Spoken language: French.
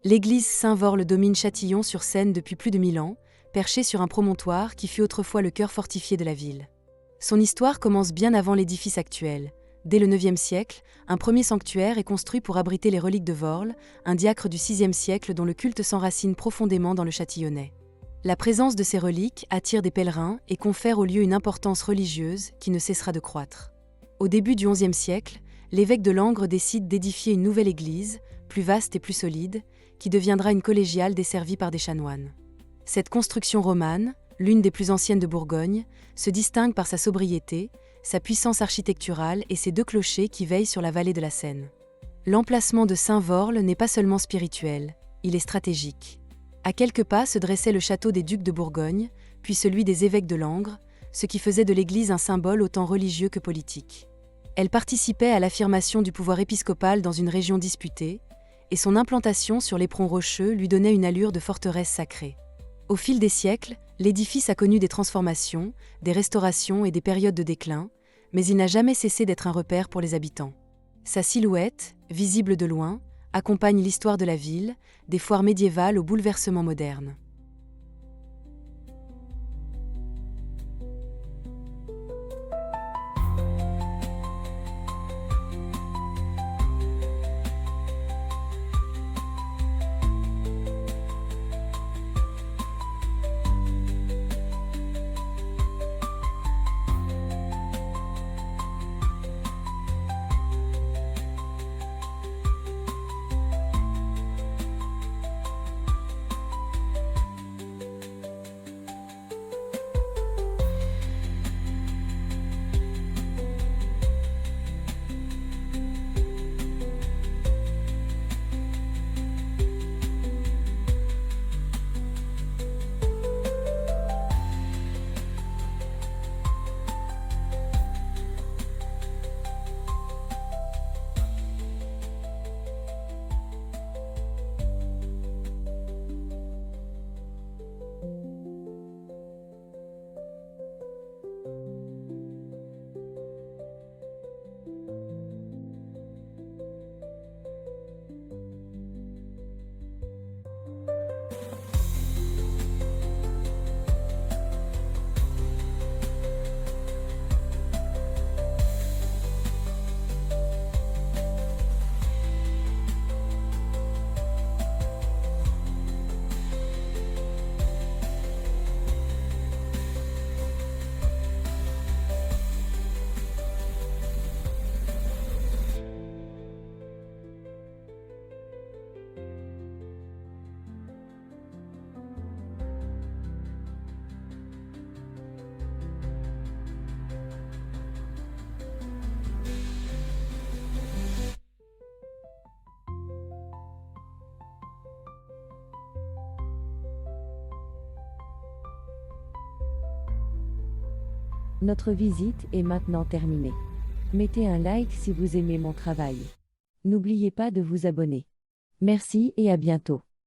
L'église Saint-Vorle domine Châtillon-sur-Seine depuis plus de 1000 ans, perchée sur un promontoire qui fut autrefois le cœur fortifié de la ville. Son histoire commence bien avant l'édifice actuel. Dès le IXe siècle, un premier sanctuaire est construit pour abriter les reliques de Vorle, un diacre du VIe siècle dont le culte s'enracine profondément dans le Châtillonnais. La présence de ces reliques attire des pèlerins et confère au lieu une importance religieuse qui ne cessera de croître. Au début du XIe siècle, l'évêque de Langres décide d'édifier une nouvelle église, plus vaste et plus solide, qui deviendra une collégiale desservie par des chanoines. Cette construction romane, l'une des plus anciennes de Bourgogne, se distingue par sa sobriété, sa puissance architecturale et ses deux clochers qui veillent sur la vallée de la Seine. L'emplacement de Saint-Vorle n'est pas seulement spirituel, il est stratégique. À quelques pas se dressait le château des ducs de Bourgogne, puis celui des évêques de Langres, ce qui faisait de l'Église un symbole autant religieux que politique. Elle participait à l'affirmation du pouvoir épiscopal dans une région disputée, et son implantation sur l'éperon rocheux lui donnait une allure de forteresse sacrée. Au fil des siècles, l'édifice a connu des transformations, des restaurations et des périodes de déclin, mais il n'a jamais cessé d'être un repère pour les habitants. Sa silhouette, visible de loin, accompagne l'histoire de la ville, des foires médiévales aux bouleversements modernes. Notre visite est maintenant terminée. Mettez un like si vous aimez mon travail. N'oubliez pas de vous abonner. Merci et à bientôt.